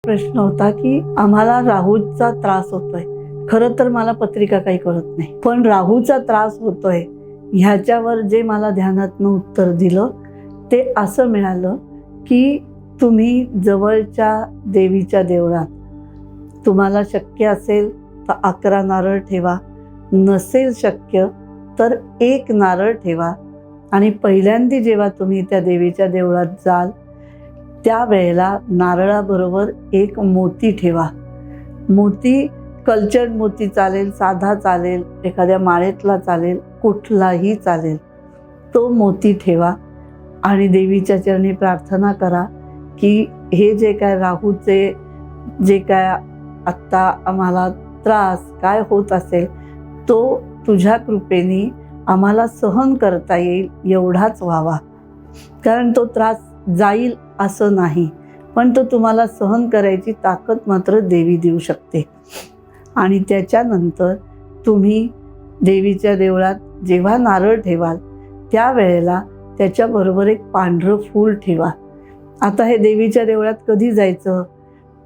प्रश्न होता की आम्हाला राहूचा त्रास होतोय. खरं तर मला पत्रिका काही कळत नाही, पण राहूचा त्रास होतोय ह्याच्यावर जे मला ध्यानातनं उत्तर दिलं ते असं मिळालं की तुम्ही जवळच्या देवीच्या देवळात तुम्हाला शक्य असेल तर 11 नारळ ठेवा, नसेल शक्य तर 1 नारळ ठेवा आणि पहिल्यांदा जेव्हा तुम्ही त्या देवीच्या देवळात जाल त्यावेळेला नारळाबरोबर 1 मोती ठेवा. मोती कल्चर्ड मोती चालेल, साधा चालेल, एखाद्या माळेतला चालेल, कुठलाही चालेल. तो मोती ठेवा आणि देवीच्या चरणी प्रार्थना करा की हे जे काय राहूचे जे काय आत्ता आम्हाला त्रास काय होत असेल तो तुझ्या कृपेने आम्हाला सहन करता येईल एवढाच व्हावा. कारण तो त्रास जाईल असं नाही, पण तो तुम्हाला सहन करायची ताकद मात्र देवी देऊ शकते. आणि त्याच्यानंतर तुम्ही देवीच्या देवळात जेव्हा नारळ ठेवाल त्यावेळेला त्याच्याबरोबर 1 पांढरं फूल ठेवा. आता हे देवीच्या देवळात कधी जायचं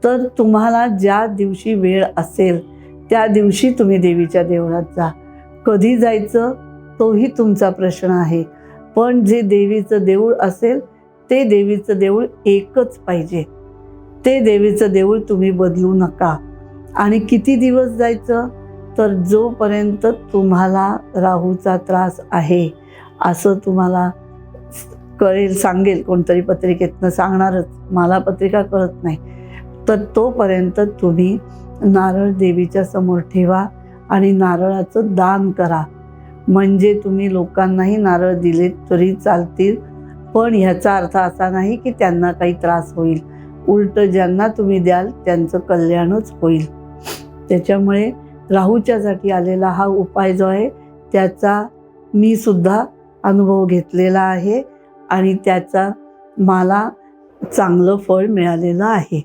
तर तुम्हाला ज्या दिवशी वेळ असेल त्या दिवशी तुम्ही देवीच्या देवळात जा. कधी जायचं तोही तुमचा प्रश्न आहे, पण जे देवीचं देऊळ असेल ते देवीचं देऊळ एकच पाहिजे. ते देवीचं देऊळ तुम्ही बदलू नका. आणि किती दिवस जायचं तर जोपर्यंत तुम्हाला राहूचा त्रास आहे असं तुम्हाला कळेल, सांगेल कोणतरी, पत्रिकेतनं सांगणारच, मला पत्रिका कळत नाही, तर तोपर्यंत तुम्ही नारळ देवीच्या समोर ठेवा आणि नारळाचं दान करा. म्हणजे तुम्ही लोकांनाही नारळ दिले तरी चालतील, पण ह्याचा अर्थ असा नाही की त्यांना काही त्रास होईल. उलट ज्यांना तुम्ही द्याल त्यांचं कल्याणच होईल. त्याच्यामुळे राहूच्यासाठी आलेला हा उपाय जो आहे त्याचा मी सुद्धा अनुभव घेतलेला आहे आणि त्याचा मला चांगलं फळ मिळालेलं आहे.